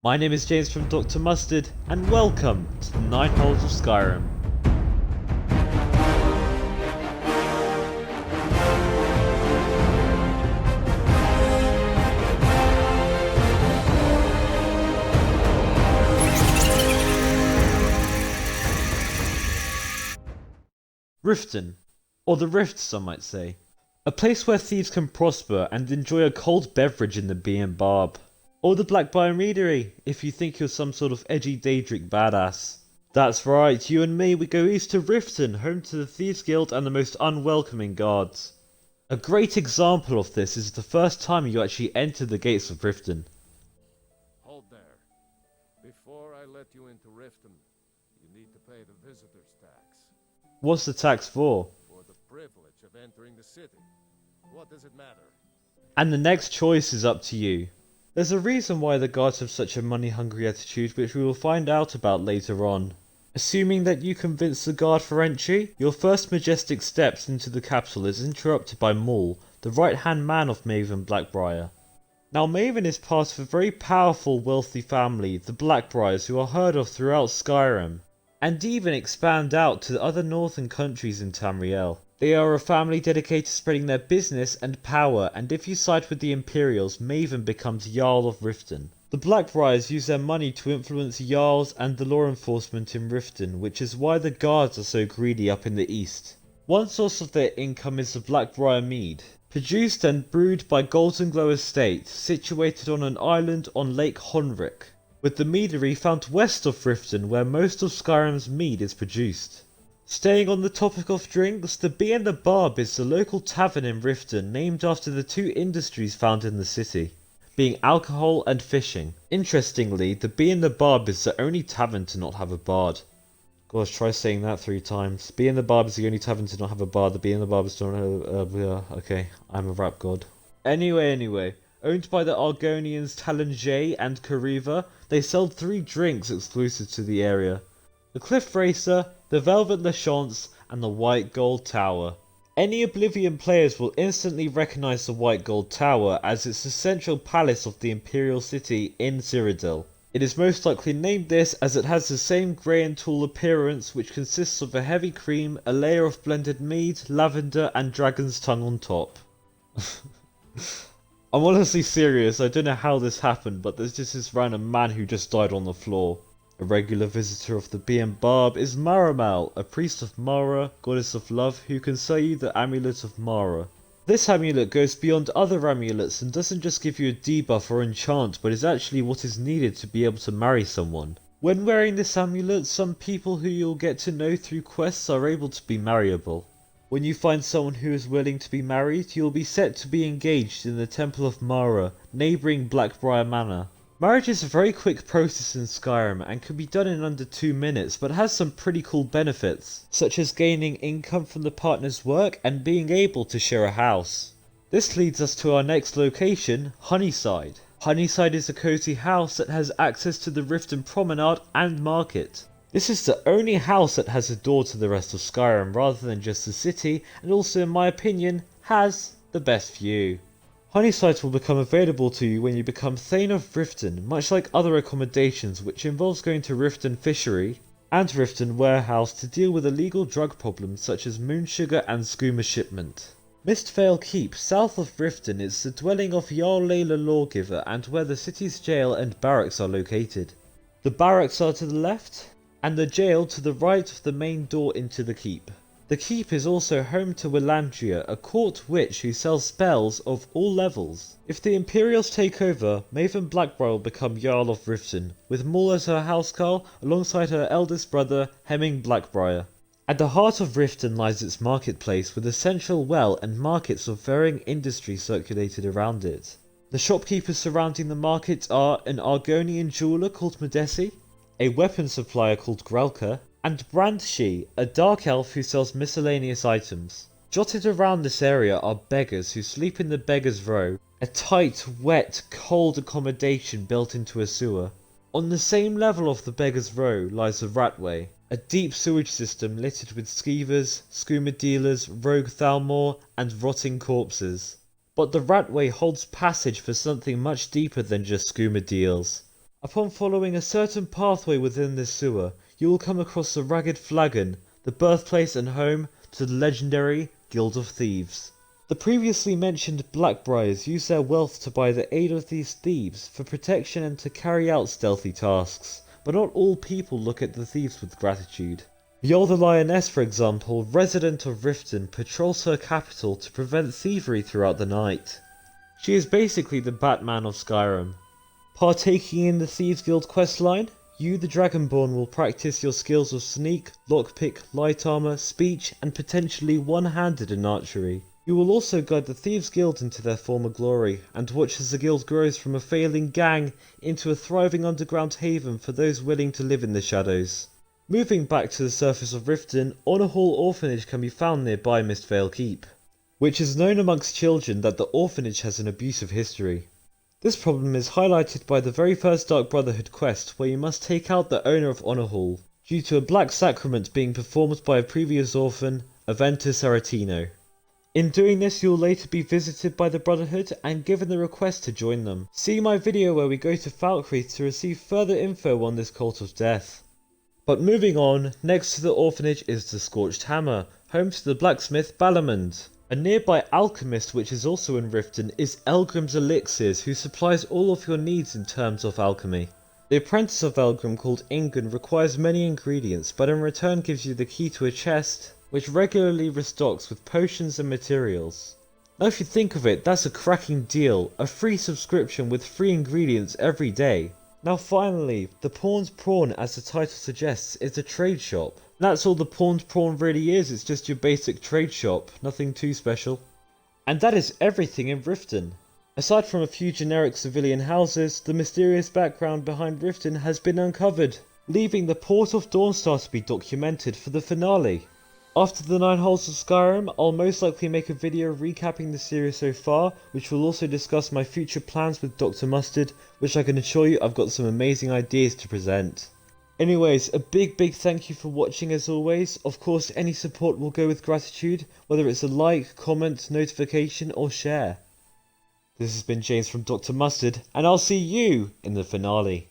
My name is James from Dr. Mustard, and welcome to the Nine Holds of Skyrim. Riften, or the Rift some might say. A place where thieves can prosper and enjoy a cold beverage in the Bee and Barb. Or the Black Briar Meadery, if you think you're some sort of edgy daydrink badass. That's right, you and me, we go east to Riften, home to the Thieves Guild and the most unwelcoming guards. A great example of this is the first time you actually enter the gates of Riften. Hold there. Before I let you into Riften, you need to pay the visitor's tax. What's the tax for? For the privilege of entering the city. What does it matter? And the next choice is up to you. There's a reason why the guards have such a money-hungry attitude, which we will find out about later on. Assuming that you convince the guard for entry, your first majestic steps into the capital is interrupted by Maul, the right-hand man of Maven Black Briar. Now Maven is part of a very powerful, wealthy family, the Black Briars, who are heard of throughout Skyrim, and even expand out to the other northern countries in Tamriel. They are a family dedicated to spreading their business and power, and if you side with the Imperials, Maven becomes Jarl of Riften. The Blackbriars use their money to influence Jarls and the law enforcement in Riften, which is why the guards are so greedy up in the east. One source of their income is the Blackbriar mead, produced and brewed by Golden Glow Estate, situated on an island on Lake Honrick, with the meadery found west of Riften, where most of Skyrim's mead is produced. Staying on the topic of drinks, the Bee and the Barb is the local tavern in Riften named after the two industries found in the city, being alcohol and fishing. Interestingly, the Bee and the Barb is the only tavern to not have a bard. Gosh, try saying that 3 times. Bee and the Barb is the only tavern to not have a bard. The Bee and the Barb is don't have okay, I'm a rap god. Anyway. Owned by the Argonians Talonjay and Kariva, they sell 3 drinks exclusive to the area. The Cliff Racer, the Velvet Lachance, and the White Gold Tower. Any Oblivion players will instantly recognise the White Gold Tower as it's the central palace of the Imperial City in Cyrodiil. It is most likely named this as it has the same grey and tall appearance, which consists of a heavy cream, a layer of blended mead, lavender and dragon's tongue on top. I'm honestly serious, I don't know how this happened, but there's just this random man who just died on the floor. A regular visitor of the Bee and Barb is Maramal, a priest of Mara, goddess of love, who can sell you the Amulet of Mara. This amulet goes beyond other amulets and doesn't just give you a debuff or enchant, but is actually what is needed to be able to marry someone. When wearing this amulet, some people who you'll get to know through quests are able to be marriable. When you find someone who is willing to be married, you'll be set to be engaged in the Temple of Mara, neighbouring Black Briar Manor. Marriage is a very quick process in Skyrim and can be done in under 2 minutes, but has some pretty cool benefits, such as gaining income from the partner's work and being able to share a house. This leads us to our next location, Honeyside. Honeyside is a cozy house that has access to the Riften Promenade and Market. This is the only house that has a door to the rest of Skyrim rather than just the city, and also in my opinion, has the best view. Honeyside will become available to you when you become Thane of Riften, much like other accommodations, which involves going to Riften Fishery and Riften Warehouse to deal with illegal drug problems such as moon sugar and skooma shipment. Mistvale Keep, south of Riften, is the dwelling of Jarl Layla Lawgiver and where the city's jail and barracks are located. The barracks are to the left, and the jail to the right of the main door into the keep. The keep is also home to Willandria, a court witch who sells spells of all levels. If the Imperials take over, Maven Blackbriar will become Jarl of Riften, with Maul as her housecarl alongside her eldest brother, Hemming Blackbriar. At the heart of Riften lies its marketplace, with a central well and markets of varying industry circulated around it. The shopkeepers surrounding the market are an Argonian jeweller called Medesi, a weapon supplier called Grelka, and Brandshi, a dark elf who sells miscellaneous items. Jotted around this area are beggars who sleep in the Beggars' Row, a tight, wet, cold accommodation built into a sewer. On the same level of the Beggars' Row lies the Ratway, a deep sewage system littered with skeevers, skooma dealers, rogue Thalmor, and rotting corpses. But the Ratway holds passage for something much deeper than just skooma deals. Upon following a certain pathway within this sewer, you will come across the Ragged Flagon, the birthplace and home to the legendary Guild of Thieves. The previously mentioned Black Briars use their wealth to buy the aid of these thieves for protection and to carry out stealthy tasks, but not all people look at the thieves with gratitude. Yol the Lioness, for example, resident of Riften, patrols her capital to prevent thievery throughout the night. She is basically the Batman of Skyrim. Partaking in the Thieves Guild questline, you the Dragonborn will practice your skills of sneak, lockpick, light armor, speech, and potentially one-handed in archery. You will also guide the Thieves Guild into their former glory, and watch as the guild grows from a failing gang into a thriving underground haven for those willing to live in the shadows. Moving back to the surface of Riften, Winterhold Orphanage can be found nearby Mistvale Keep, which is known amongst children that the orphanage has an abusive history. This problem is highlighted by the very first Dark Brotherhood quest, where you must take out the owner of Winterhold, due to a black sacrament being performed by a previous orphan, Aventus Aretino. In doing this, you will later be visited by the Brotherhood and given the request to join them. See my video where we go to Falkreath to receive further info on this cult of death. But moving on, next to the orphanage is the Scorched Hammer, home to the blacksmith Balamond. A nearby alchemist which is also in Riften is Elgrim's Elixirs, who supplies all of your needs in terms of alchemy. The apprentice of Elgrim called Ingun requires many ingredients, but in return gives you the key to a chest, which regularly restocks with potions and materials. Now if you think of it, that's a cracking deal, a free subscription with free ingredients every day. Now finally, the Pawned Prawn, as the title suggests, is a trade shop. That's all the Pawned Prawn really is, it's just your basic trade shop, nothing too special. And that is everything in Riften. Aside from a few generic civilian houses, the mysterious background behind Riften has been uncovered, leaving the port of Dawnstar to be documented for the finale. After the 9 Holds of Skyrim, I'll most likely make a video recapping the series so far, which will also discuss my future plans with Dr. Mustard, which I can assure you I've got some amazing ideas to present. Anyways, a big thank you for watching as always. Of course, any support will go with gratitude, whether it's a like, comment, notification or share. This has been James from Dr. Mustard, and I'll see you in the finale.